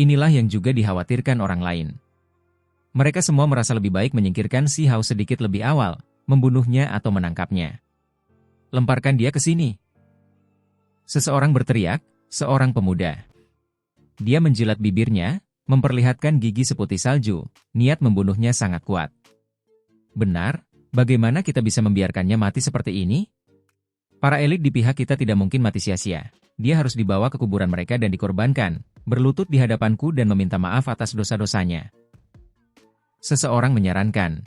Inilah yang juga dikhawatirkan orang lain. Mereka semua merasa lebih baik menyingkirkan si Hao sedikit lebih awal, membunuhnya atau menangkapnya. Lemparkan dia ke sini. Seseorang berteriak, seorang pemuda. Dia menjilat bibirnya, memperlihatkan gigi seputih salju, niat membunuhnya sangat kuat. Benar, bagaimana kita bisa membiarkannya mati seperti ini? Para elit di pihak kita tidak mungkin mati sia-sia. Dia harus dibawa ke kuburan mereka dan dikorbankan, berlutut di hadapanku dan meminta maaf atas dosa-dosanya. Seseorang menyarankan.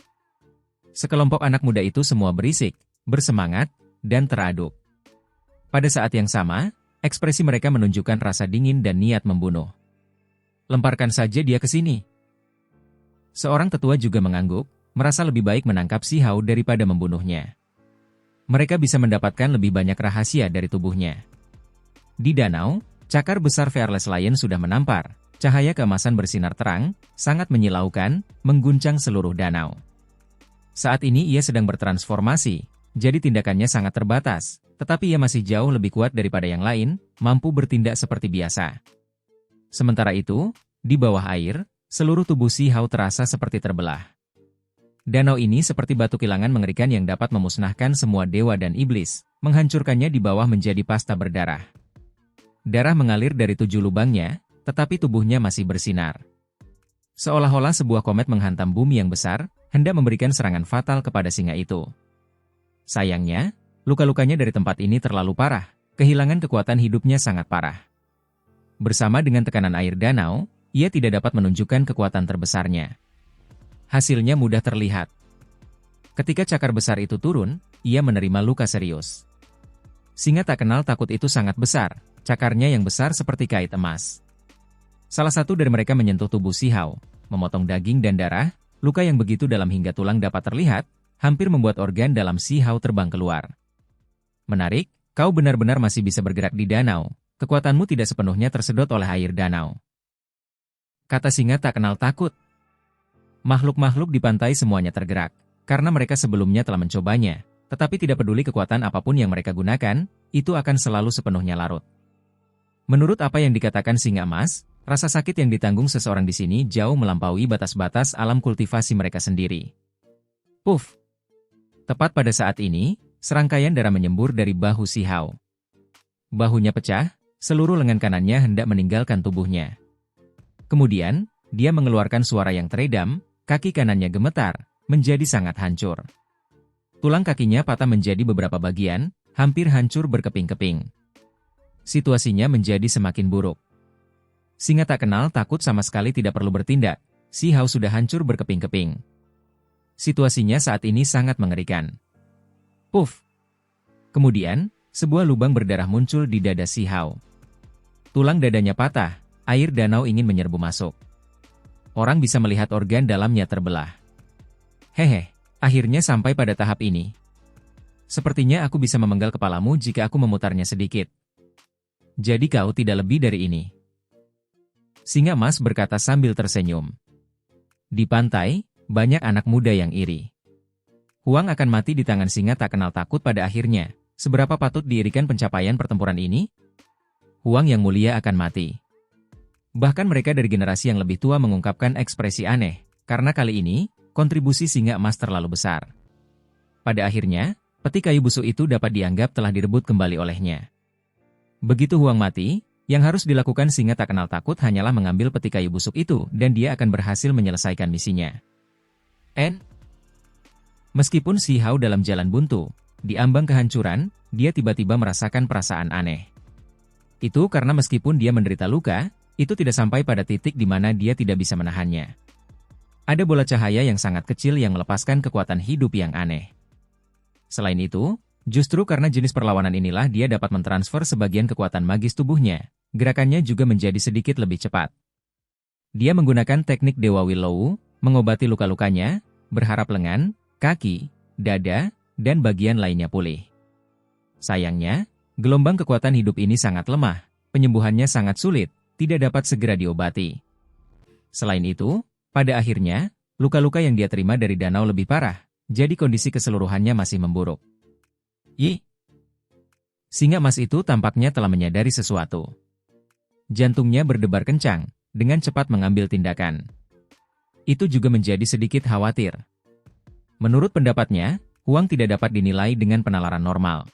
Sekelompok anak muda itu semua berisik, bersemangat, dan teraduk. Pada saat yang sama, ekspresi mereka menunjukkan rasa dingin dan niat membunuh. Lemparkan saja dia ke sini. Seorang tetua juga mengangguk, merasa lebih baik menangkap si Hao daripada membunuhnya. Mereka bisa mendapatkan lebih banyak rahasia dari tubuhnya. Di danau, cakar besar Fearless Lion sudah menampar. Cahaya keemasan bersinar terang, sangat menyilaukan, mengguncang seluruh danau. Saat ini ia sedang bertransformasi, jadi tindakannya sangat terbatas, tetapi ia masih jauh lebih kuat daripada yang lain, mampu bertindak seperti biasa. Sementara itu, di bawah air, seluruh tubuh si Hao terasa seperti terbelah. Danau ini seperti batu kilangan mengerikan yang dapat memusnahkan semua dewa dan iblis, menghancurkannya di bawah menjadi pasta berdarah. Darah mengalir dari 7 lubangnya, tetapi tubuhnya masih bersinar. Seolah-olah sebuah komet menghantam bumi yang besar, hendak memberikan serangan fatal kepada singa itu. Sayangnya, luka-lukanya dari tempat ini terlalu parah, kehilangan kekuatan hidupnya sangat parah. Bersama dengan tekanan air danau, ia tidak dapat menunjukkan kekuatan terbesarnya. Hasilnya mudah terlihat. Ketika cakar besar itu turun, ia menerima luka serius. Singa tak kenal takut itu sangat besar, cakarnya yang besar seperti kait emas. Salah satu dari mereka menyentuh tubuh si Hao, memotong daging dan darah, luka yang begitu dalam hingga tulang dapat terlihat, hampir membuat organ dalam si Hao terbang keluar. Menarik, kau benar-benar masih bisa bergerak di danau, kekuatanmu tidak sepenuhnya tersedot oleh air danau. Kata singa tak kenal takut. Makhluk-makhluk di pantai semuanya tergerak, karena mereka sebelumnya telah mencobanya, tetapi tidak peduli kekuatan apapun yang mereka gunakan, itu akan selalu sepenuhnya larut. Menurut apa yang dikatakan singa emas, rasa sakit yang ditanggung seseorang di sini jauh melampaui batas-batas alam kultivasi mereka sendiri. Puff! Tepat pada saat ini, serangkaian darah menyembur dari bahu si Hao. Bahunya pecah, seluruh lengan kanannya hendak meninggalkan tubuhnya. Kemudian, dia mengeluarkan suara yang teredam, kaki kanannya gemetar, menjadi sangat hancur. Tulang kakinya patah menjadi beberapa bagian, hampir hancur berkeping-keping. Situasinya menjadi semakin buruk. Singa tak kenal takut sama sekali tidak perlu bertindak, si Hao sudah hancur berkeping-keping. Situasinya saat ini sangat mengerikan. Puff! Kemudian, sebuah lubang berdarah muncul di dada si Hao. Tulang dadanya patah, air danau ingin menyerbu masuk. Orang bisa melihat organ dalamnya terbelah. Hehe, akhirnya sampai pada tahap ini. Sepertinya aku bisa memenggal kepalamu jika aku memutarnya sedikit. Jadi kau tidak lebih dari ini. Singa emas berkata sambil tersenyum. Di pantai, banyak anak muda yang iri. Huang akan mati di tangan singa tak kenal takut pada akhirnya. Seberapa patut diirikan pencapaian pertempuran ini? Huang yang mulia akan mati. Bahkan mereka dari generasi yang lebih tua mengungkapkan ekspresi aneh, karena kali ini, kontribusi singa emas terlalu besar. Pada akhirnya, peti kayu busuk itu dapat dianggap telah direbut kembali olehnya. Begitu Huang mati, yang harus dilakukan singa tak kenal takut hanyalah mengambil peti kayu busuk itu dan dia akan berhasil menyelesaikan misinya. Meskipun si Hao dalam jalan buntu, di ambang kehancuran, dia tiba-tiba merasakan perasaan aneh. Itu karena meskipun dia menderita luka, itu tidak sampai pada titik di mana dia tidak bisa menahannya. Ada bola cahaya yang sangat kecil yang melepaskan kekuatan hidup yang aneh. Selain itu, justru karena jenis perlawanan inilah dia dapat mentransfer sebagian kekuatan magis tubuhnya, gerakannya juga menjadi sedikit lebih cepat. Dia menggunakan teknik Dewa Willow, mengobati luka-lukanya, berharap lengan, kaki, dada, dan bagian lainnya pulih. Sayangnya, gelombang kekuatan hidup ini sangat lemah, penyembuhannya sangat sulit, tidak dapat segera diobati. Selain itu, pada akhirnya, luka-luka yang dia terima dari danau lebih parah, jadi kondisi keseluruhannya masih memburuk. Singa emas itu tampaknya telah menyadari sesuatu. Jantungnya berdebar kencang, dengan cepat mengambil tindakan. Itu juga menjadi sedikit khawatir. Menurut pendapatnya, Huang tidak dapat dinilai dengan penalaran normal.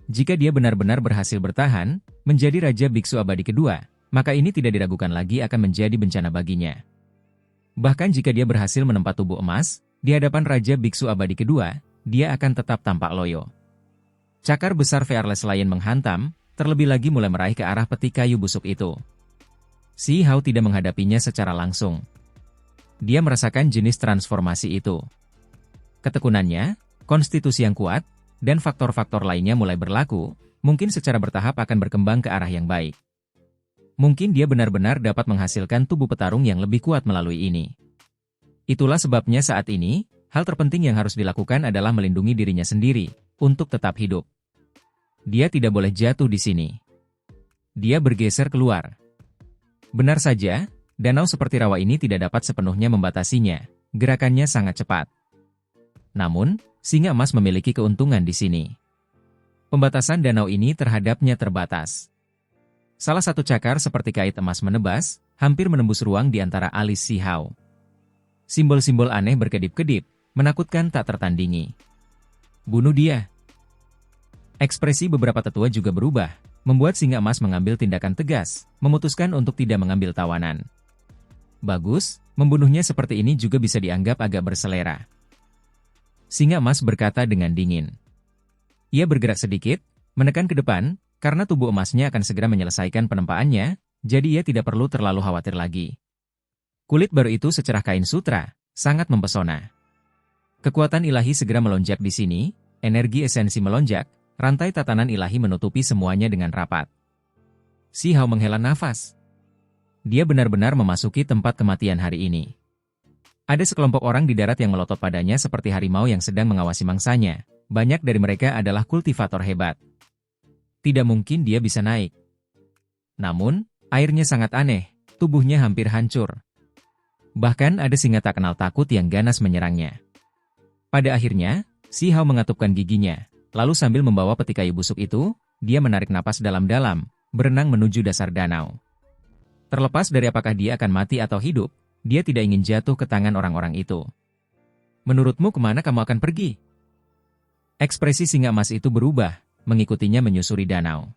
Jika dia benar-benar berhasil bertahan, menjadi Raja Biksu Abadi kedua, maka ini tidak diragukan lagi akan menjadi bencana baginya. Bahkan jika dia berhasil menempa tubuh emas, di hadapan Raja Biksu Abadi kedua, dia akan tetap tampak loyo. Cakar besar Fearless Lion menghantam, terlebih lagi mulai meraih ke arah peti kayu busuk itu. Si Hao tidak menghadapinya secara langsung. Dia merasakan jenis transformasi itu. Ketekunannya, konstitusi yang kuat, dan faktor-faktor lainnya mulai berlaku, mungkin secara bertahap akan berkembang ke arah yang baik. Mungkin dia benar-benar dapat menghasilkan tubuh petarung yang lebih kuat melalui ini. Itulah sebabnya saat ini, hal terpenting yang harus dilakukan adalah melindungi dirinya sendiri, untuk tetap hidup. Dia tidak boleh jatuh di sini. Dia bergeser keluar. Benar saja, danau seperti rawa ini tidak dapat sepenuhnya membatasinya, gerakannya sangat cepat. Namun, singa emas memiliki keuntungan di sini. Pembatasan danau ini terhadapnya terbatas. Salah satu cakar seperti kait emas menebas, hampir menembus ruang di antara alis Si Hao. Simbol-simbol aneh berkedip-kedip, menakutkan tak tertandingi. Bunuh dia. Ekspresi beberapa tetua juga berubah, membuat singa emas mengambil tindakan tegas, memutuskan untuk tidak mengambil tawanan. Bagus, membunuhnya seperti ini juga bisa dianggap agak berselera. Singa emas berkata dengan dingin. Ia bergerak sedikit, menekan ke depan, karena tubuh emasnya akan segera menyelesaikan penempaannya, jadi ia tidak perlu terlalu khawatir lagi. Kulit baru itu secerah kain sutra, sangat mempesona. Kekuatan ilahi segera melonjak di sini, energi esensi melonjak, rantai tatanan ilahi menutupi semuanya dengan rapat. Si Hao menghela nafas. Dia benar-benar memasuki tempat kematian hari ini. Ada sekelompok orang di darat yang melotot padanya seperti harimau yang sedang mengawasi mangsanya. Banyak dari mereka adalah kultivator hebat. Tidak mungkin dia bisa naik. Namun, airnya sangat aneh, tubuhnya hampir hancur. Bahkan ada singa tak kenal takut yang ganas menyerangnya. Pada akhirnya, Si Hao mengatupkan giginya, lalu sambil membawa peti kayu busuk itu, dia menarik napas dalam-dalam, berenang menuju dasar danau. Terlepas dari apakah dia akan mati atau hidup, dia tidak ingin jatuh ke tangan orang-orang itu. Menurutmu kemana kamu akan pergi? Ekspresi singa emas itu berubah, mengikutinya menyusuri danau.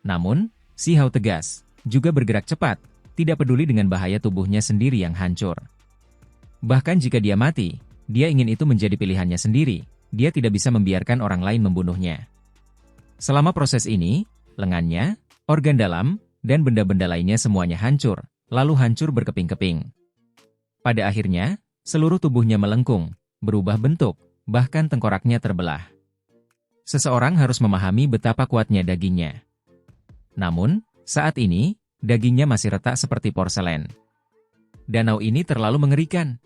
Namun, Si Hao tegas, juga bergerak cepat, tidak peduli dengan bahaya tubuhnya sendiri yang hancur. Bahkan jika dia mati, dia ingin itu menjadi pilihannya sendiri, dia tidak bisa membiarkan orang lain membunuhnya. Selama proses ini, lengannya, organ dalam, dan benda-benda lainnya semuanya hancur, lalu hancur berkeping-keping. Pada akhirnya, seluruh tubuhnya melengkung, berubah bentuk, bahkan tengkoraknya terbelah. Seseorang harus memahami betapa kuatnya dagingnya. Namun, saat ini, dagingnya masih retak seperti porselen. Danau ini terlalu mengerikan.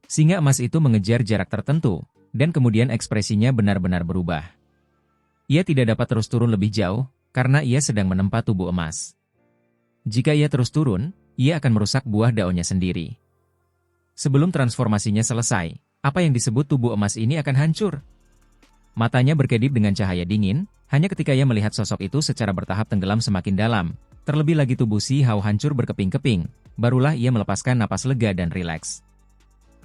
Singa emas itu mengejar jarak tertentu, dan kemudian ekspresinya benar-benar berubah. Ia tidak dapat terus turun lebih jauh, karena ia sedang menempa tubuh emas. Jika ia terus turun, ia akan merusak buah daunnya sendiri. Sebelum transformasinya selesai, apa yang disebut tubuh emas ini akan hancur. Matanya berkedip dengan cahaya dingin, hanya ketika ia melihat sosok itu secara bertahap tenggelam semakin dalam, terlebih lagi tubuh Si Hao hancur berkeping-keping, barulah ia melepaskan napas lega dan rileks.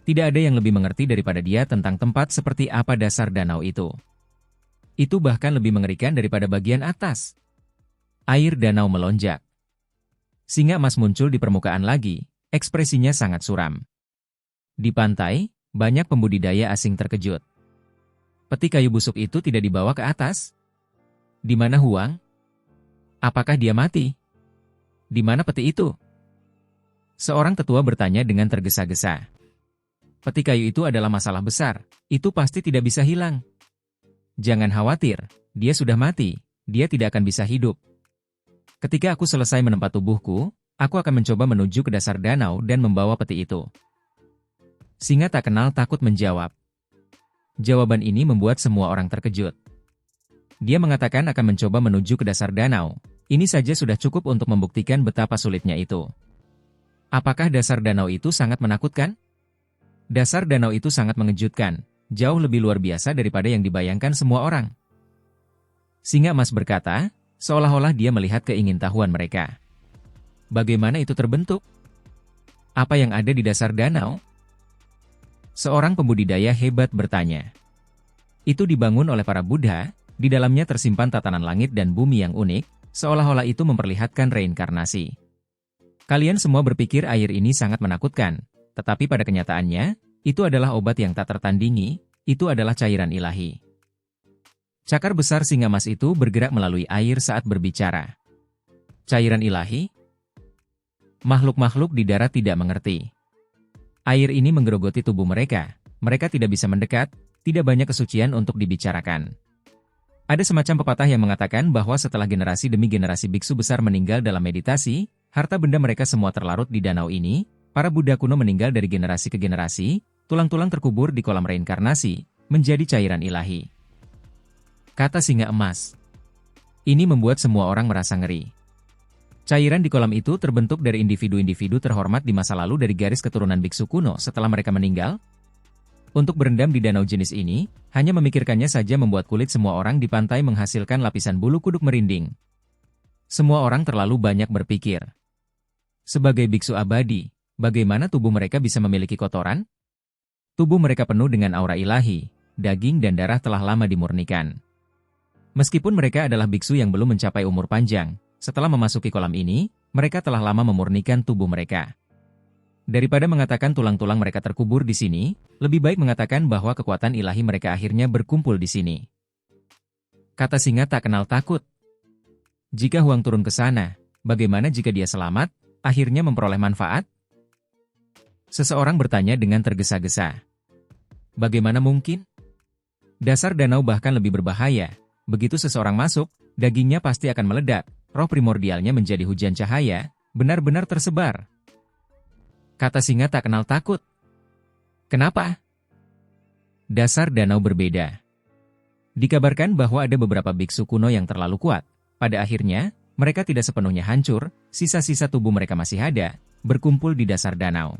Tidak ada yang lebih mengerti daripada dia tentang tempat seperti apa dasar danau itu. Itu bahkan lebih mengerikan daripada bagian atas. Air danau melonjak. Singa emas muncul di permukaan lagi, ekspresinya sangat suram. Di pantai, banyak pembudidaya asing terkejut. Peti kayu busuk itu tidak dibawa ke atas? Di mana Huang? Apakah dia mati? Di mana peti itu? Seorang tetua bertanya dengan tergesa-gesa. Peti kayu itu adalah masalah besar, itu pasti tidak bisa hilang. Jangan khawatir, dia sudah mati, dia tidak akan bisa hidup. Ketika aku selesai menempa tubuhku, aku akan mencoba menuju ke dasar danau dan membawa peti itu. Singa tak kenal takut menjawab. Jawaban ini membuat semua orang terkejut. Dia mengatakan akan mencoba menuju ke dasar danau. Ini saja sudah cukup untuk membuktikan betapa sulitnya itu. Apakah dasar danau itu sangat menakutkan? Dasar danau itu sangat mengejutkan, jauh lebih luar biasa daripada yang dibayangkan semua orang. Singa emas berkata, seolah-olah dia melihat keingintahuan mereka. Bagaimana itu terbentuk? Apa yang ada di dasar danau? Seorang pembudidaya hebat bertanya. Itu dibangun oleh para Buddha, di dalamnya tersimpan tatanan langit dan bumi yang unik, seolah-olah itu memperlihatkan reinkarnasi. Kalian semua berpikir air ini sangat menakutkan, tetapi pada kenyataannya, itu adalah obat yang tak tertandingi, itu adalah cairan ilahi. Cakar besar singa emas itu bergerak melalui air saat berbicara. Cairan ilahi? Makhluk-makhluk di darat tidak mengerti. Air ini menggerogoti tubuh mereka tidak bisa mendekat, tidak banyak kesucian untuk dibicarakan. Ada semacam pepatah yang mengatakan bahwa setelah generasi demi generasi biksu besar meninggal dalam meditasi, harta benda mereka semua terlarut di danau ini, para Buddha kuno meninggal dari generasi ke generasi, tulang-tulang terkubur di kolam reinkarnasi, menjadi cairan ilahi. Kata singa emas. Ini membuat semua orang merasa ngeri. Cairan di kolam itu terbentuk dari individu-individu terhormat di masa lalu dari garis keturunan biksu kuno setelah mereka meninggal. Untuk berendam di danau jenis ini, hanya memikirkannya saja membuat kulit semua orang di pantai menghasilkan lapisan bulu kuduk merinding. Semua orang terlalu banyak berpikir. Sebagai biksu abadi, bagaimana tubuh mereka bisa memiliki kotoran? Tubuh mereka penuh dengan aura ilahi, daging dan darah telah lama dimurnikan. Meskipun mereka adalah biksu yang belum mencapai umur panjang, setelah memasuki kolam ini, mereka telah lama memurnikan tubuh mereka. Daripada mengatakan tulang-tulang mereka terkubur di sini, lebih baik mengatakan bahwa kekuatan ilahi mereka akhirnya berkumpul di sini. Kata singa tak kenal takut. Jika Huang turun ke sana, bagaimana jika dia selamat, akhirnya memperoleh manfaat? Seseorang bertanya dengan tergesa-gesa. Bagaimana mungkin? Dasar danau bahkan lebih berbahaya. Begitu seseorang masuk, dagingnya pasti akan meledak, roh primordialnya menjadi hujan cahaya, benar-benar tersebar. Kata singa tak kenal takut. Kenapa? Dasar danau berbeda. Dikabarkan bahwa ada beberapa biksu kuno yang terlalu kuat. Pada akhirnya, mereka tidak sepenuhnya hancur, sisa-sisa tubuh mereka masih ada, berkumpul di dasar danau.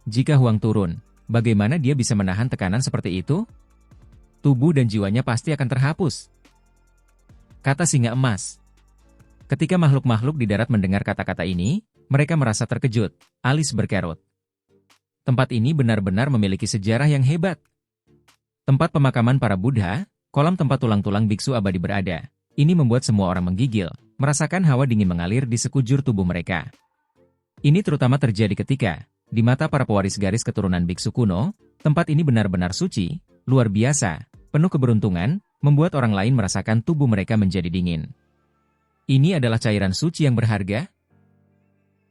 Jika Huang turun, bagaimana dia bisa menahan tekanan seperti itu? Tubuh dan jiwanya pasti akan terhapus. Kata singa emas. Ketika makhluk-makhluk di darat mendengar kata-kata ini, mereka merasa terkejut, alis berkerut. Tempat ini benar-benar memiliki sejarah yang hebat. Tempat pemakaman para Buddha, kolam tempat tulang-tulang biksu abadi berada. Ini membuat semua orang menggigil, merasakan hawa dingin mengalir di sekujur tubuh mereka. Ini terutama terjadi ketika, di mata para pewaris garis keturunan biksu kuno, tempat ini benar-benar suci, luar biasa, penuh keberuntungan, membuat orang lain merasakan tubuh mereka menjadi dingin. Ini adalah cairan suci yang berharga?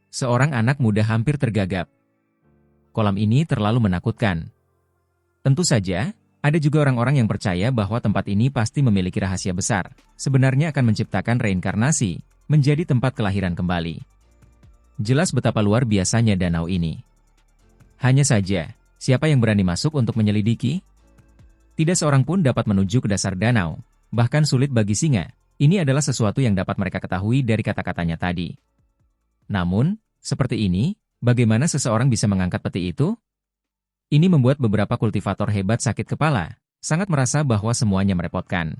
Seorang anak muda hampir tergagap. Kolam ini terlalu menakutkan. Tentu saja, ada juga orang-orang yang percaya bahwa tempat ini pasti memiliki rahasia besar, sebenarnya akan menciptakan reinkarnasi, menjadi tempat kelahiran kembali. Jelas betapa luar biasanya danau ini. Hanya saja, siapa yang berani masuk untuk menyelidiki? Tidak seorang pun dapat menuju ke dasar danau, bahkan sulit bagi singa. Ini adalah sesuatu yang dapat mereka ketahui dari kata-katanya tadi. Namun, seperti ini, bagaimana seseorang bisa mengangkat peti itu? Ini membuat beberapa kultivator hebat sakit kepala, sangat merasa bahwa semuanya merepotkan.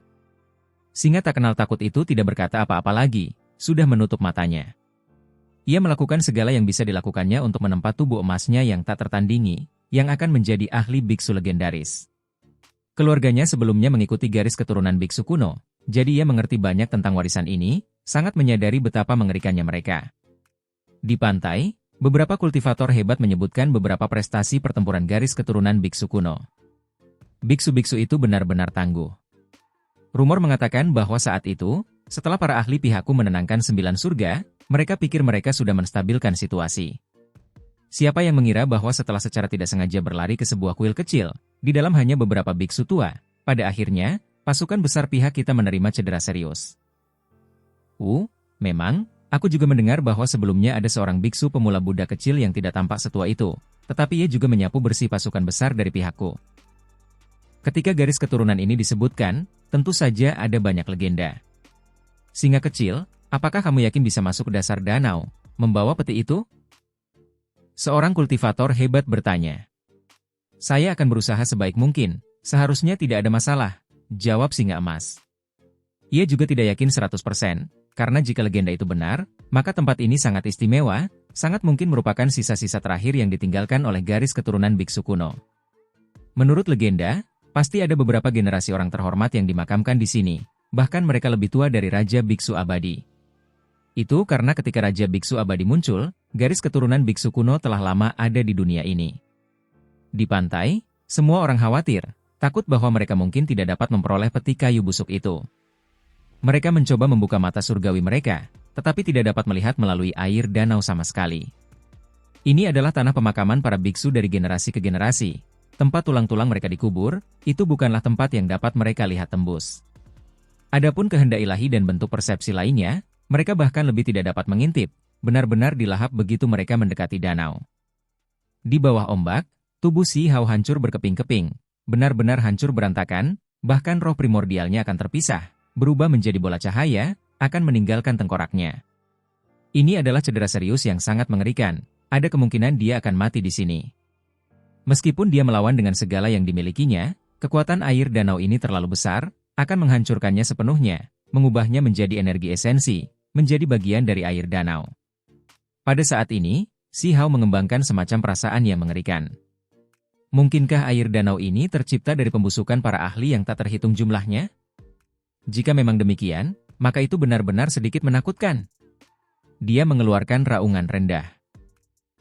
Singa tak kenal takut itu tidak berkata apa-apa lagi, sudah menutup matanya. Ia melakukan segala yang bisa dilakukannya untuk menempa tubuh emasnya yang tak tertandingi, yang akan menjadi ahli biksu legendaris. Keluarganya sebelumnya mengikuti garis keturunan biksu kuno, jadi ia mengerti banyak tentang warisan ini, sangat menyadari betapa mengerikannya mereka. Di pantai, beberapa kultivator hebat menyebutkan beberapa prestasi pertempuran garis keturunan biksu kuno. Biksu-biksu itu benar-benar tangguh. Rumor mengatakan bahwa saat itu, setelah para ahli pihakku menenangkan 9 surga, mereka pikir mereka sudah menstabilkan situasi. Siapa yang mengira bahwa setelah secara tidak sengaja berlari ke sebuah kuil kecil, di dalam hanya beberapa biksu tua, pada akhirnya, pasukan besar pihak kita menerima cedera serius. Memang, aku juga mendengar bahwa sebelumnya ada seorang biksu pemula Buddha kecil yang tidak tampak setua itu, tetapi ia juga menyapu bersih pasukan besar dari pihakku. Ketika garis keturunan ini disebutkan, tentu saja ada banyak legenda. Singa kecil, apakah kamu yakin bisa masuk ke dasar danau, membawa peti itu? Seorang kultivator hebat bertanya. Saya akan berusaha sebaik mungkin, seharusnya tidak ada masalah, jawab singa emas. Ia juga tidak yakin 100%, karena jika legenda itu benar, maka tempat ini sangat istimewa, sangat mungkin merupakan sisa-sisa terakhir yang ditinggalkan oleh garis keturunan biksu kuno. Menurut legenda, pasti ada beberapa generasi orang terhormat yang dimakamkan di sini, bahkan mereka lebih tua dari Raja Biksu Abadi. Itu karena ketika Raja Biksu Abadi muncul, garis keturunan biksu kuno telah lama ada di dunia ini. Di pantai, semua orang khawatir, takut bahwa mereka mungkin tidak dapat memperoleh peti kayu busuk itu. Mereka mencoba membuka mata surgawi mereka, tetapi tidak dapat melihat melalui air danau sama sekali. Ini adalah tanah pemakaman para biksu dari generasi ke generasi. Tempat tulang-tulang mereka dikubur, itu bukanlah tempat yang dapat mereka lihat tembus. Adapun kehendak ilahi dan bentuk persepsi lainnya, mereka bahkan lebih tidak dapat mengintip, benar-benar dilahap begitu mereka mendekati danau. Di bawah ombak, tubuh Si Hao hancur berkeping-keping, benar-benar hancur berantakan, bahkan roh primordialnya akan terpisah, berubah menjadi bola cahaya, akan meninggalkan tengkoraknya. Ini adalah cedera serius yang sangat mengerikan, ada kemungkinan dia akan mati di sini. Meskipun dia melawan dengan segala yang dimilikinya, kekuatan air danau ini terlalu besar, akan menghancurkannya sepenuhnya, mengubahnya menjadi energi esensi, menjadi bagian dari air danau. Pada saat ini, Si Hao mengembangkan semacam perasaan yang mengerikan. Mungkinkah air danau ini tercipta dari pembusukan para ahli yang tak terhitung jumlahnya? Jika memang demikian, maka itu benar-benar sedikit menakutkan. Dia mengeluarkan raungan rendah.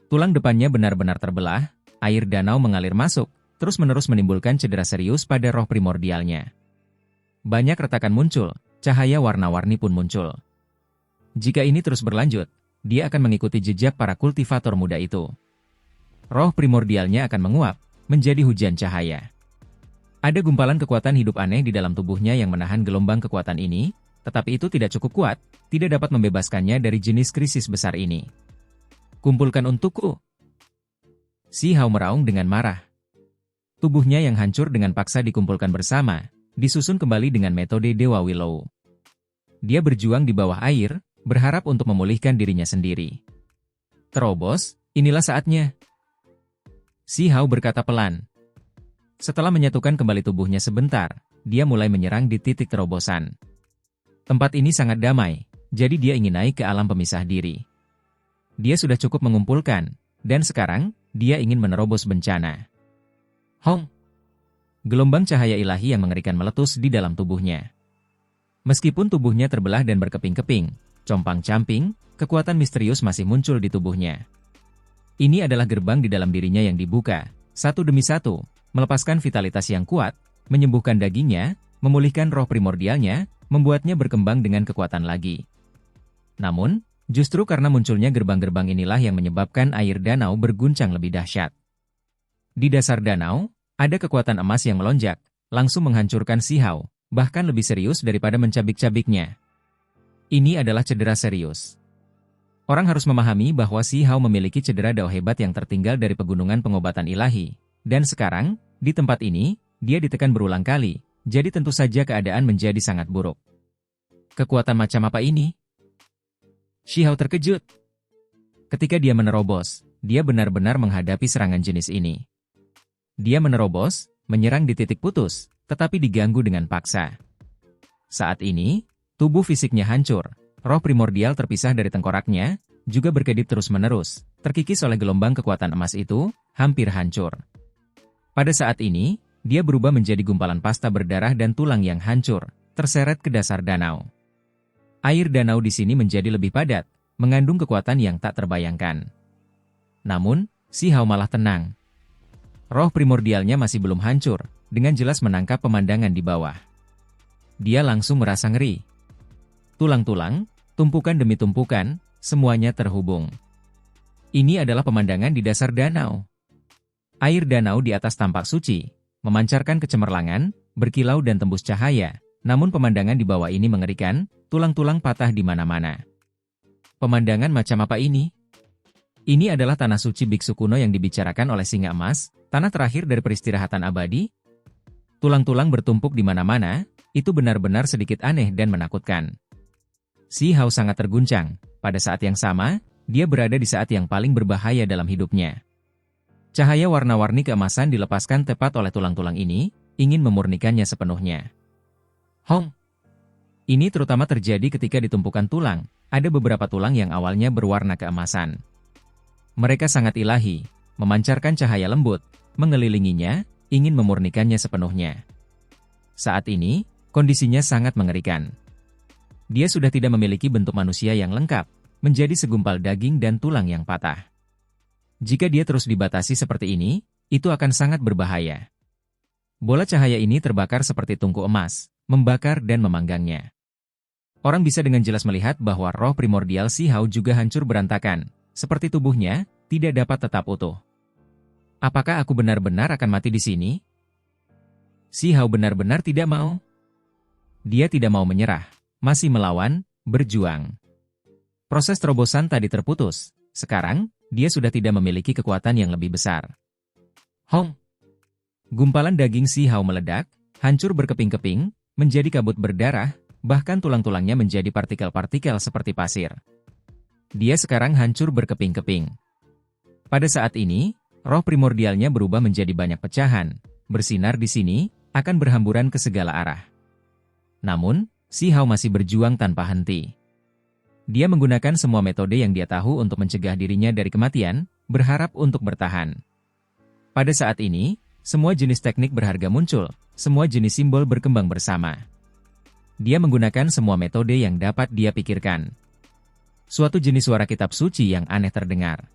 Tulang depannya benar-benar terbelah, air danau mengalir masuk, terus-menerus menimbulkan cedera serius pada roh primordialnya. Banyak retakan muncul, cahaya warna-warni pun muncul. Jika ini terus berlanjut, dia akan mengikuti jejak para kultivator muda itu. Roh primordialnya akan menguap, menjadi hujan cahaya. Ada gumpalan kekuatan hidup aneh di dalam tubuhnya yang menahan gelombang kekuatan ini, tetapi itu tidak cukup kuat, tidak dapat membebaskannya dari jenis krisis besar ini. Kumpulkan untukku. Si Hao meraung dengan marah. Tubuhnya yang hancur dengan paksa dikumpulkan bersama, disusun kembali dengan metode Dewa Willow. Dia berjuang di bawah air, berharap untuk memulihkan dirinya sendiri. Terobos, inilah saatnya. Si Hao berkata pelan. Setelah menyatukan kembali tubuhnya sebentar, dia mulai menyerang di titik terobosan. Tempat ini sangat damai, jadi dia ingin naik ke alam pemisah diri. Dia sudah cukup mengumpulkan, dan sekarang, dia ingin menerobos bencana. Hong! Gelombang cahaya ilahi yang mengerikan meletus di dalam tubuhnya. Meskipun tubuhnya terbelah dan berkeping-keping, compang-camping, kekuatan misterius masih muncul di tubuhnya. Ini adalah gerbang di dalam dirinya yang dibuka, satu demi satu, melepaskan vitalitas yang kuat, menyembuhkan dagingnya, memulihkan roh primordialnya, membuatnya berkembang dengan kekuatan lagi. Namun, justru karena munculnya gerbang-gerbang inilah yang menyebabkan air danau berguncang lebih dahsyat. Di dasar danau, ada kekuatan emas yang melonjak, langsung menghancurkan Si Hao, bahkan lebih serius daripada mencabik-cabiknya. Ini adalah cedera serius. Orang harus memahami bahwa Si Hao memiliki cedera dao hebat yang tertinggal dari pegunungan pengobatan ilahi, dan sekarang, di tempat ini, dia ditekan berulang kali, jadi tentu saja keadaan menjadi sangat buruk. Kekuatan macam apa ini? Si Hao terkejut. Ketika dia menerobos, dia benar-benar menghadapi serangan jenis ini. Dia menerobos, menyerang di titik putus, tetapi diganggu dengan paksa. Saat ini, tubuh fisiknya hancur, roh primordial terpisah dari tengkoraknya, juga berkedip terus-menerus, terkikis oleh gelombang kekuatan emas itu, hampir hancur. Pada saat ini, dia berubah menjadi gumpalan pasta berdarah dan tulang yang hancur, terseret ke dasar danau. Air danau di sini menjadi lebih padat, mengandung kekuatan yang tak terbayangkan. Namun, Si Hao malah tenang. Roh primordialnya masih belum hancur, dengan jelas menangkap pemandangan di bawah. Dia langsung merasa ngeri. Tulang-tulang, tumpukan demi tumpukan, semuanya terhubung. Ini adalah pemandangan di dasar danau. Air danau di atas tampak suci, memancarkan kecemerlangan, berkilau dan tembus cahaya, namun pemandangan di bawah ini mengerikan, tulang-tulang patah di mana-mana. Pemandangan macam apa ini? Ini adalah tanah suci biksu kuno yang dibicarakan oleh singa emas, tanah terakhir dari peristirahatan abadi. Tulang-tulang bertumpuk di mana-mana, itu benar-benar sedikit aneh dan menakutkan. Si Hao sangat terguncang, pada saat yang sama, dia berada di saat yang paling berbahaya dalam hidupnya. Cahaya warna-warni keemasan dilepaskan tepat oleh tulang-tulang ini, ingin memurnikannya sepenuhnya. Hong! Ini terutama terjadi ketika di tumpukan tulang, ada beberapa tulang yang awalnya berwarna keemasan. Mereka sangat ilahi, memancarkan cahaya lembut, mengelilinginya, ingin memurnikannya sepenuhnya. Saat ini, kondisinya sangat mengerikan. Dia sudah tidak memiliki bentuk manusia yang lengkap, menjadi segumpal daging dan tulang yang patah. Jika dia terus dibatasi seperti ini, itu akan sangat berbahaya. Bola cahaya ini terbakar seperti tungku emas, membakar dan memanggangnya. Orang bisa dengan jelas melihat bahwa roh primordial Si Hao juga hancur berantakan, seperti tubuhnya, tidak dapat tetap utuh. Apakah aku benar-benar akan mati di sini? Si Hao benar-benar tidak mau. Dia tidak mau menyerah, masih melawan, berjuang. Proses terobosan tadi terputus, sekarang, dia sudah tidak memiliki kekuatan yang lebih besar. Hong! Gumpalan daging Si Hao meledak, hancur berkeping-keping, menjadi kabut berdarah, bahkan tulang-tulangnya menjadi partikel-partikel seperti pasir. Dia sekarang hancur berkeping-keping. Pada saat ini, roh primordialnya berubah menjadi banyak pecahan, bersinar di sini, akan berhamburan ke segala arah. Namun, Si Hao masih berjuang tanpa henti. Dia menggunakan semua metode yang dia tahu untuk mencegah dirinya dari kematian, berharap untuk bertahan. Pada saat ini, semua jenis teknik berharga muncul, semua jenis simbol berkembang bersama. Dia menggunakan semua metode yang dapat dia pikirkan. Suatu jenis suara kitab suci yang aneh terdengar.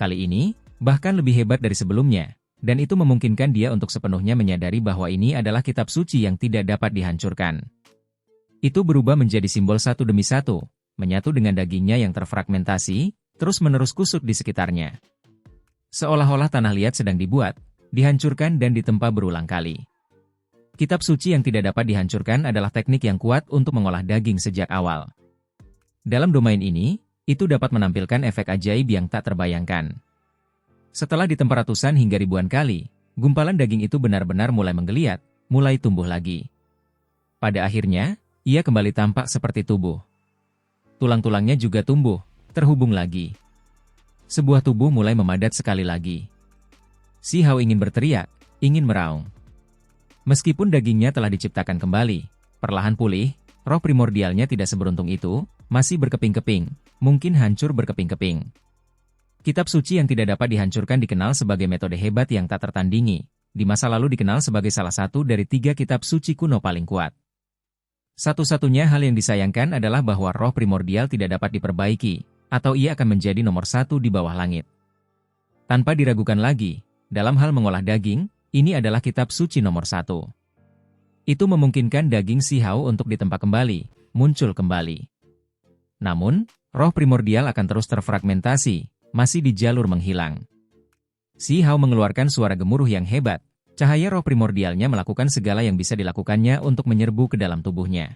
Kali ini, bahkan lebih hebat dari sebelumnya, dan itu memungkinkan dia untuk sepenuhnya menyadari bahwa ini adalah kitab suci yang tidak dapat dihancurkan. Itu berubah menjadi simbol satu demi satu, menyatu dengan dagingnya yang terfragmentasi, terus-menerus kusut di sekitarnya. Seolah-olah tanah liat sedang dibuat, dihancurkan dan ditempa berulang kali. Kitab suci yang tidak dapat dihancurkan adalah teknik yang kuat untuk mengolah daging sejak awal. Dalam domain ini, itu dapat menampilkan efek ajaib yang tak terbayangkan. Setelah ditempa ratusan hingga ribuan kali, gumpalan daging itu benar-benar mulai menggeliat, mulai tumbuh lagi. Pada akhirnya, ia kembali tampak seperti tubuh. Tulang-tulangnya juga tumbuh, terhubung lagi. Sebuah tubuh mulai memadat sekali lagi. Si Hao ingin berteriak, ingin meraung. Meskipun dagingnya telah diciptakan kembali, perlahan pulih, roh primordialnya tidak seberuntung itu, masih berkeping-keping, mungkin hancur berkeping-keping. Kitab suci yang tidak dapat dihancurkan dikenal sebagai metode hebat yang tak tertandingi, di masa lalu dikenal sebagai salah satu dari 3 kitab suci kuno paling kuat. Satu-satunya hal yang disayangkan adalah bahwa roh primordial tidak dapat diperbaiki, atau ia akan menjadi nomor 1 di bawah langit. Tanpa diragukan lagi, dalam hal mengolah daging, ini adalah kitab suci nomor 1. Itu memungkinkan daging Si Hao untuk ditempa kembali, muncul kembali. Namun, roh primordial akan terus terfragmentasi, masih di jalur menghilang. Si Hao mengeluarkan suara gemuruh yang hebat, cahaya roh primordialnya melakukan segala yang bisa dilakukannya untuk menyerbu ke dalam tubuhnya.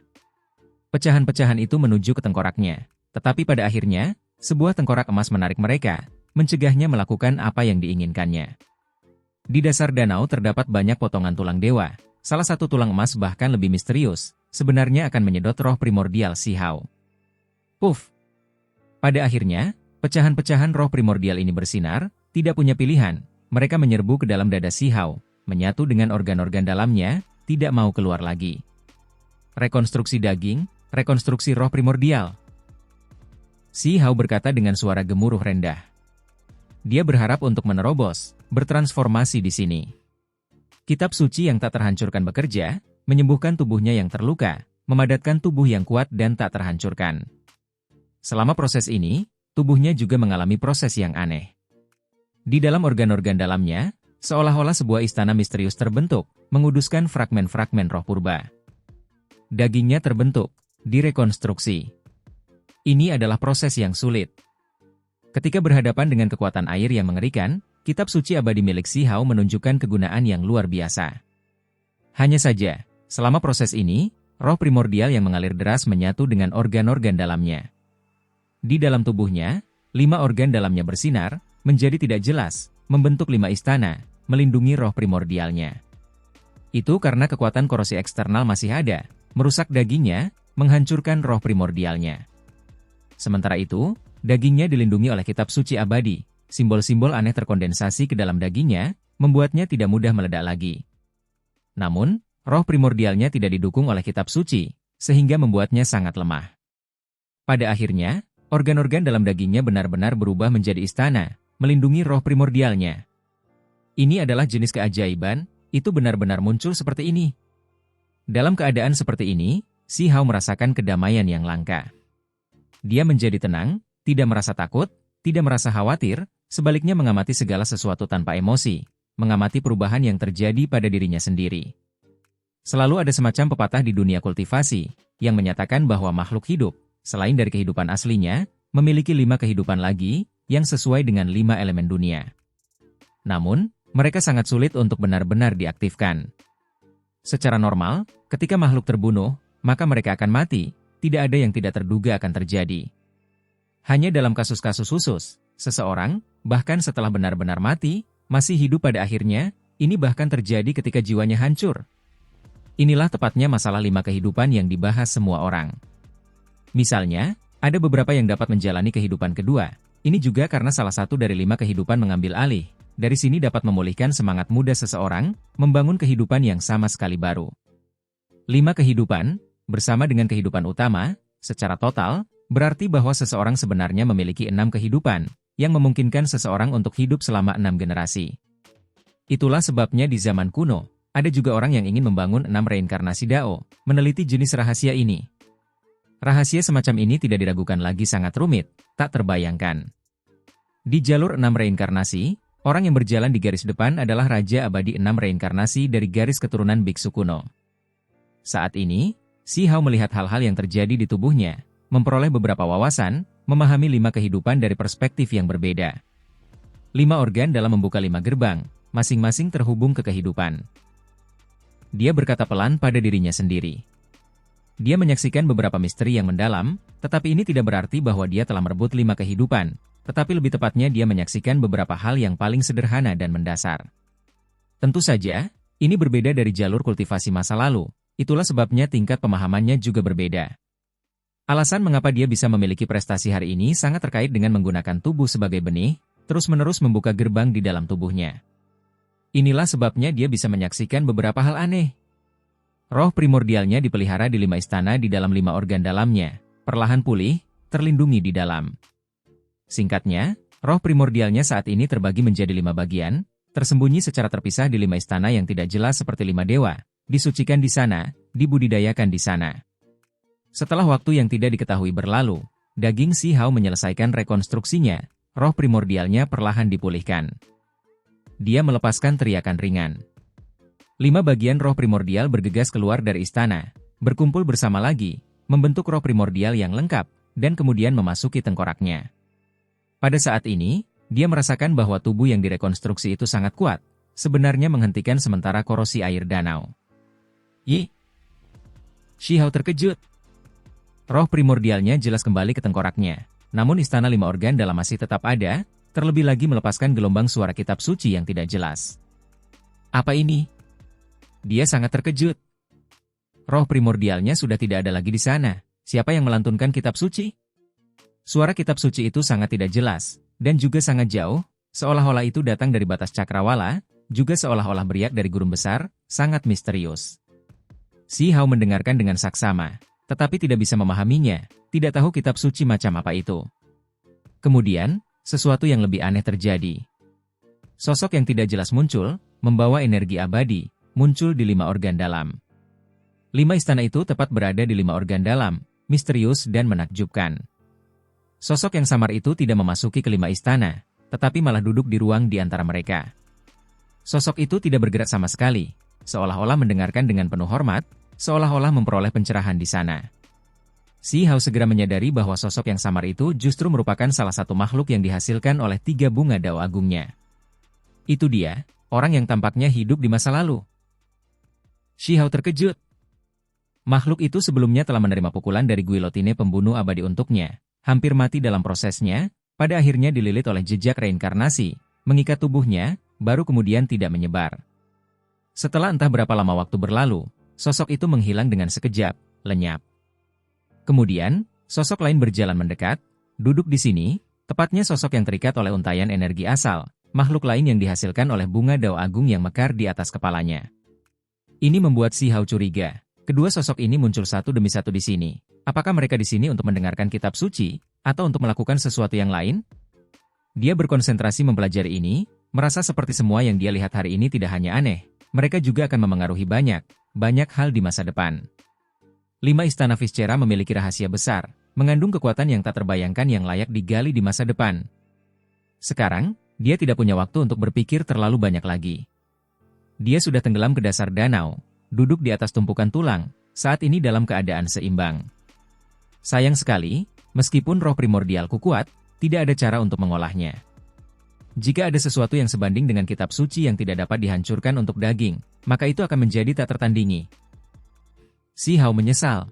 Pecahan-pecahan itu menuju ke tengkoraknya, tetapi pada akhirnya, sebuah tengkorak emas menarik mereka, mencegahnya melakukan apa yang diinginkannya. Di dasar danau terdapat banyak potongan tulang dewa, salah satu tulang emas bahkan lebih misterius, sebenarnya akan menyedot roh primordial Si Hao. Puff! Pada akhirnya, pecahan-pecahan roh primordial ini bersinar, tidak punya pilihan, mereka menyerbu ke dalam dada Si Hao, menyatu dengan organ-organ dalamnya, tidak mau keluar lagi. Rekonstruksi daging, rekonstruksi roh primordial. Si Hao berkata dengan suara gemuruh rendah. Dia berharap untuk menerobos, bertransformasi di sini. Kitab suci yang tak terhancurkan bekerja, menyembuhkan tubuhnya yang terluka, memadatkan tubuh yang kuat dan tak terhancurkan. Selama proses ini, tubuhnya juga mengalami proses yang aneh. Di dalam organ-organ dalamnya, seolah-olah sebuah istana misterius terbentuk, menguduskan fragmen-fragmen roh purba. Dagingnya terbentuk, direkonstruksi. Ini adalah proses yang sulit. Ketika berhadapan dengan kekuatan air yang mengerikan, kitab suci abadi milik Si Hao menunjukkan kegunaan yang luar biasa. Hanya saja, selama proses ini, roh primordial yang mengalir deras menyatu dengan organ-organ dalamnya. Di dalam tubuhnya, 5 organ dalamnya bersinar, menjadi tidak jelas, membentuk 5 istana, melindungi roh primordialnya. Itu karena kekuatan korosi eksternal masih ada, merusak dagingnya, menghancurkan roh primordialnya. Sementara itu, dagingnya dilindungi oleh kitab suci abadi, simbol-simbol aneh terkondensasi ke dalam dagingnya, membuatnya tidak mudah meledak lagi. Namun, roh primordialnya tidak didukung oleh kitab suci, sehingga membuatnya sangat lemah. Pada akhirnya, organ-organ dalam dagingnya benar-benar berubah menjadi istana, melindungi roh primordialnya. Ini adalah jenis keajaiban, itu benar-benar muncul seperti ini. Dalam keadaan seperti ini, Si Hao merasakan kedamaian yang langka. Dia menjadi tenang, tidak merasa takut, tidak merasa khawatir, sebaliknya mengamati segala sesuatu tanpa emosi, mengamati perubahan yang terjadi pada dirinya sendiri. Selalu ada semacam pepatah di dunia kultivasi, yang menyatakan bahwa makhluk hidup, selain dari kehidupan aslinya, memiliki 5 kehidupan lagi, yang sesuai dengan 5 elemen dunia. Namun, mereka sangat sulit untuk benar-benar diaktifkan. Secara normal, ketika makhluk terbunuh, maka mereka akan mati, tidak ada yang tidak terduga akan terjadi. Hanya dalam kasus-kasus khusus, seseorang, bahkan setelah benar-benar mati, masih hidup pada akhirnya, ini bahkan terjadi ketika jiwanya hancur. Inilah tepatnya masalah 5 kehidupan yang dibahas semua orang. Misalnya, ada beberapa yang dapat menjalani kehidupan kedua, ini juga karena salah satu dari 5 kehidupan mengambil alih. Dari sini dapat memulihkan semangat muda seseorang, membangun kehidupan yang sama sekali baru. 5 kehidupan, bersama dengan kehidupan utama, secara total, berarti bahwa seseorang sebenarnya memiliki 6 kehidupan, yang memungkinkan seseorang untuk hidup selama 6 generasi. Itulah sebabnya di zaman kuno, ada juga orang yang ingin membangun 6 reinkarnasi Dao, meneliti jenis rahasia ini. Rahasia semacam ini tidak diragukan lagi sangat rumit, tak terbayangkan. Di jalur 6 reinkarnasi, orang yang berjalan di garis depan adalah Raja Abadi 6 reinkarnasi dari garis keturunan biksu kuno. Saat ini, Si Hao melihat hal-hal yang terjadi di tubuhnya, memperoleh beberapa wawasan, memahami 5 kehidupan dari perspektif yang berbeda. 5 organ dalam membuka 5 gerbang, masing-masing terhubung ke kehidupan. Dia berkata pelan pada dirinya sendiri. Dia menyaksikan beberapa misteri yang mendalam, tetapi ini tidak berarti bahwa dia telah merebut 5 kehidupan, tetapi lebih tepatnya dia menyaksikan beberapa hal yang paling sederhana dan mendasar. Tentu saja, ini berbeda dari jalur kultivasi masa lalu, itulah sebabnya tingkat pemahamannya juga berbeda. Alasan mengapa dia bisa memiliki prestasi hari ini sangat terkait dengan menggunakan tubuh sebagai benih, terus-menerus membuka gerbang di dalam tubuhnya. Inilah sebabnya dia bisa menyaksikan beberapa hal aneh. Roh primordialnya dipelihara di 5 istana di dalam 5 organ dalamnya, perlahan pulih, terlindungi di dalam. Singkatnya, roh primordialnya saat ini terbagi menjadi 5 bagian, tersembunyi secara terpisah di 5 istana yang tidak jelas seperti 5 dewa, disucikan di sana, dibudidayakan di sana. Setelah waktu yang tidak diketahui berlalu, daging Si Hao menyelesaikan rekonstruksinya, roh primordialnya perlahan dipulihkan. Dia melepaskan teriakan ringan. 5 bagian roh primordial bergegas keluar dari istana, berkumpul bersama lagi, membentuk roh primordial yang lengkap, dan kemudian memasuki tengkoraknya. Pada saat ini, dia merasakan bahwa tubuh yang direkonstruksi itu sangat kuat, sebenarnya menghentikan sementara korosi air danau. Yi! Si Hao terkejut. Roh primordialnya jelas kembali ke tengkoraknya, namun istana 5 organ dalam masih tetap ada, terlebih lagi melepaskan gelombang suara kitab suci yang tidak jelas. Apa ini? Dia sangat terkejut. Roh primordialnya sudah tidak ada lagi di sana. Siapa yang melantunkan kitab suci? Suara kitab suci itu sangat tidak jelas, dan juga sangat jauh, seolah-olah itu datang dari batas cakrawala, juga seolah-olah beriak dari gurun besar, sangat misterius. Si Hao mendengarkan dengan saksama, tetapi tidak bisa memahaminya, tidak tahu kitab suci macam apa itu. Kemudian, sesuatu yang lebih aneh terjadi. Sosok yang tidak jelas muncul, membawa energi abadi, muncul di 5 organ dalam. 5 istana itu tepat berada di 5 organ dalam, misterius dan menakjubkan. Sosok yang samar itu tidak memasuki ke 5 istana, tetapi malah duduk di ruang di antara mereka. Sosok itu tidak bergerak sama sekali, seolah-olah mendengarkan dengan penuh hormat, seolah-olah memperoleh pencerahan di sana. Si Hao segera menyadari bahwa sosok yang samar itu justru merupakan salah satu makhluk yang dihasilkan oleh 3 bunga Dao agungnya. Itu dia, orang yang tampaknya hidup di masa lalu. Si Hao terkejut. Makhluk itu sebelumnya telah menerima pukulan dari guillotine pembunuh abadi untuknya, hampir mati dalam prosesnya, pada akhirnya dililit oleh jejak reinkarnasi, mengikat tubuhnya, baru kemudian tidak menyebar. Setelah entah berapa lama waktu berlalu, sosok itu menghilang dengan sekejap, lenyap. Kemudian, sosok lain berjalan mendekat, duduk di sini, tepatnya sosok yang terikat oleh untaian energi asal, makhluk lain yang dihasilkan oleh bunga Dao agung yang mekar di atas kepalanya. Ini membuat Si Hao curiga, kedua sosok ini muncul satu demi satu di sini. Apakah mereka di sini untuk mendengarkan kitab suci, atau untuk melakukan sesuatu yang lain? Dia berkonsentrasi mempelajari ini, merasa seperti semua yang dia lihat hari ini tidak hanya aneh, mereka juga akan memengaruhi banyak hal di masa depan. 5 istana Vyscera memiliki rahasia besar, mengandung kekuatan yang tak terbayangkan yang layak digali di masa depan. Sekarang, dia tidak punya waktu untuk berpikir terlalu banyak lagi. Dia sudah tenggelam ke dasar danau, duduk di atas tumpukan tulang, saat ini dalam keadaan seimbang. Sayang sekali, meskipun roh primordialku kuat, tidak ada cara untuk mengolahnya. Jika ada sesuatu yang sebanding dengan kitab suci yang tidak dapat dihancurkan untuk daging, maka itu akan menjadi tak tertandingi. Xi Hao menyesal.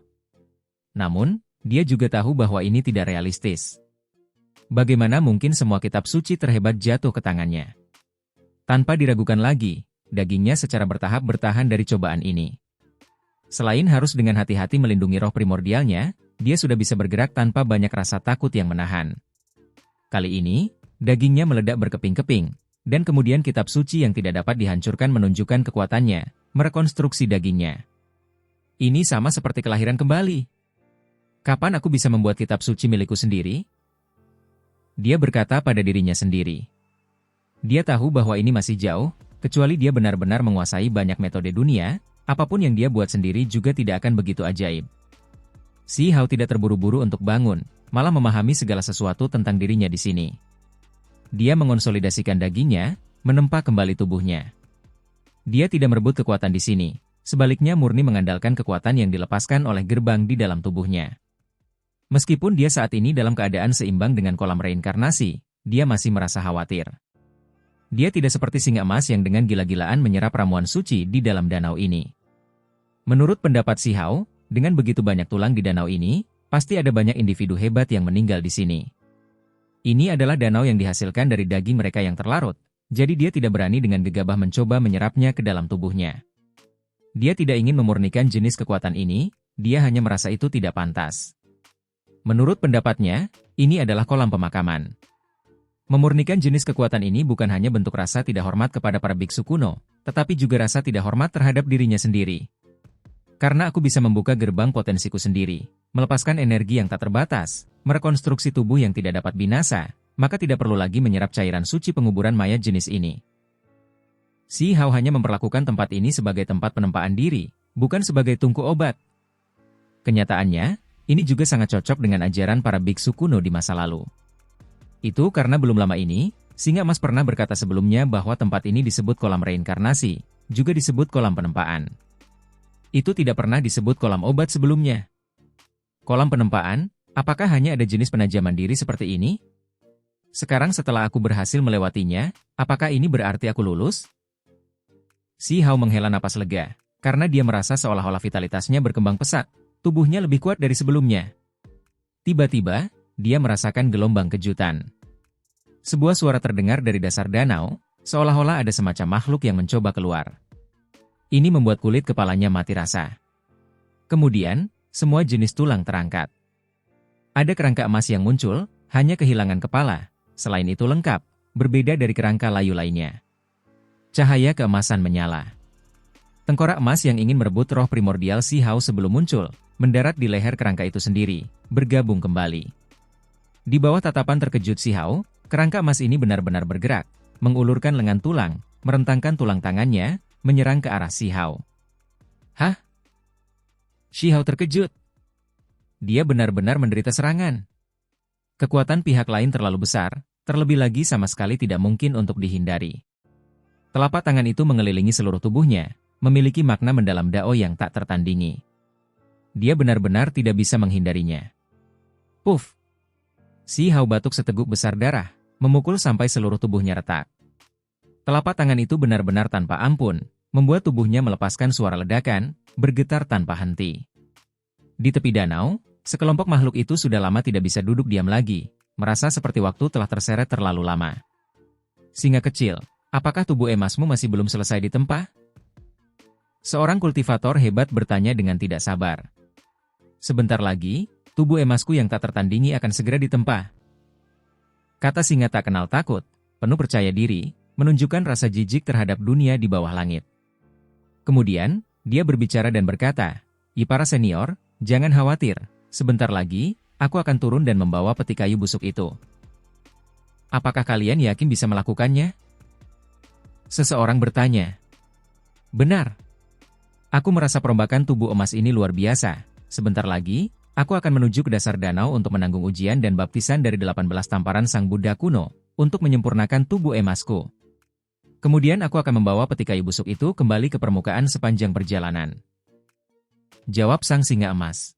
Namun, dia juga tahu bahwa ini tidak realistis. Bagaimana mungkin semua kitab suci terhebat jatuh ke tangannya? Tanpa diragukan lagi, dagingnya secara bertahap bertahan dari cobaan ini. Selain harus dengan hati-hati melindungi roh primordialnya, dia sudah bisa bergerak tanpa banyak rasa takut yang menahan. Kali ini, dagingnya meledak berkeping-keping, dan kemudian kitab suci yang tidak dapat dihancurkan menunjukkan kekuatannya, merekonstruksi dagingnya. Ini sama seperti kelahiran kembali. Kapan aku bisa membuat kitab suci milikku sendiri? Dia berkata pada dirinya sendiri. Dia tahu bahwa ini masih jauh, kecuali dia benar-benar menguasai banyak metode dunia, apapun yang dia buat sendiri juga tidak akan begitu ajaib. Xi Hao tidak terburu-buru untuk bangun, malah memahami segala sesuatu tentang dirinya di sini. Dia mengonsolidasikan dagingnya, menempa kembali tubuhnya. Dia tidak merebut kekuatan di sini, sebaliknya murni mengandalkan kekuatan yang dilepaskan oleh gerbang di dalam tubuhnya. Meskipun dia saat ini dalam keadaan seimbang dengan kolam reinkarnasi, dia masih merasa khawatir. Dia tidak seperti singa emas yang dengan gila-gilaan menyerap ramuan suci di dalam danau ini. Menurut pendapat Xi Hao, dengan begitu banyak tulang di danau ini, pasti ada banyak individu hebat yang meninggal di sini. Ini adalah danau yang dihasilkan dari daging mereka yang terlarut, jadi dia tidak berani dengan gegabah mencoba menyerapnya ke dalam tubuhnya. Dia tidak ingin memurnikan jenis kekuatan ini, dia hanya merasa itu tidak pantas. Menurut pendapatnya, ini adalah kolam pemakaman. Memurnikan jenis kekuatan ini bukan hanya bentuk rasa tidak hormat kepada para biksu kuno, tetapi juga rasa tidak hormat terhadap dirinya sendiri. Karena aku bisa membuka gerbang potensiku sendiri, melepaskan energi yang tak terbatas, merekonstruksi tubuh yang tidak dapat binasa, maka tidak perlu lagi menyerap cairan suci penguburan mayat jenis ini. Xi Hao hanya memperlakukan tempat ini sebagai tempat penempaan diri, bukan sebagai tungku obat. Kenyataannya, ini juga sangat cocok dengan ajaran para biksu kuno di masa lalu. Itu karena belum lama ini, Singa Emas pernah berkata sebelumnya bahwa tempat ini disebut kolam reinkarnasi, juga disebut kolam penempaan. Itu tidak pernah disebut kolam obat sebelumnya. Kolam penempaan, apakah hanya ada jenis penajaman diri seperti ini? Sekarang setelah aku berhasil melewatinya, apakah ini berarti aku lulus? Xi Hao menghela napas lega, karena dia merasa seolah-olah vitalitasnya berkembang pesat, tubuhnya lebih kuat dari sebelumnya. Tiba-tiba, dia merasakan gelombang kejutan. Sebuah suara terdengar dari dasar danau, seolah-olah ada semacam makhluk yang mencoba keluar. Ini membuat kulit kepalanya mati rasa. Kemudian, semua jenis tulang terangkat. Ada kerangka emas yang muncul, hanya kehilangan kepala. Selain itu lengkap, berbeda dari kerangka layu lainnya. Cahaya keemasan menyala. Tengkorak emas yang ingin merebut roh primordial Xi Hao sebelum muncul, mendarat di leher kerangka itu sendiri, bergabung kembali. Di bawah tatapan terkejut Xi Hao, kerangka emas ini benar-benar bergerak, mengulurkan lengan tulang, merentangkan tulang tangannya, menyerang ke arah Xi Hao. Hah? Xi Hao terkejut. Dia benar-benar menderita serangan. Kekuatan pihak lain terlalu besar, terlebih lagi sama sekali tidak mungkin untuk dihindari. Telapak tangan itu mengelilingi seluruh tubuhnya, memiliki makna mendalam dao yang tak tertandingi. Dia benar-benar tidak bisa menghindarinya. Puff! Xi Hao batuk seteguk besar darah, memukul sampai seluruh tubuhnya retak. Telapak tangan itu benar-benar tanpa ampun, membuat tubuhnya melepaskan suara ledakan, bergetar tanpa henti. Di tepi danau, sekelompok makhluk itu sudah lama tidak bisa duduk diam lagi, merasa seperti waktu telah terseret terlalu lama. Singa kecil, apakah tubuh emasmu masih belum selesai ditempa? Seorang kultivator hebat bertanya dengan tidak sabar. Sebentar lagi, tubuh emasku yang tak tertandingi akan segera ditempa. Kata singa tak kenal takut, penuh percaya diri, menunjukkan rasa jijik terhadap dunia di bawah langit. Kemudian, dia berbicara dan berkata, "Para senior, jangan khawatir, Sebentar lagi, aku akan turun dan membawa peti kayu busuk itu. Apakah kalian yakin bisa melakukannya? Seseorang bertanya. Benar. Aku merasa perombakan tubuh emas ini luar biasa. Sebentar lagi, aku akan menuju ke dasar danau untuk menanggung ujian dan baptisan dari 18 tamparan Sang Buddha kuno, untuk menyempurnakan tubuh emasku. Kemudian aku akan membawa peti kayu busuk itu kembali ke permukaan sepanjang perjalanan. Jawab Sang Singa Emas.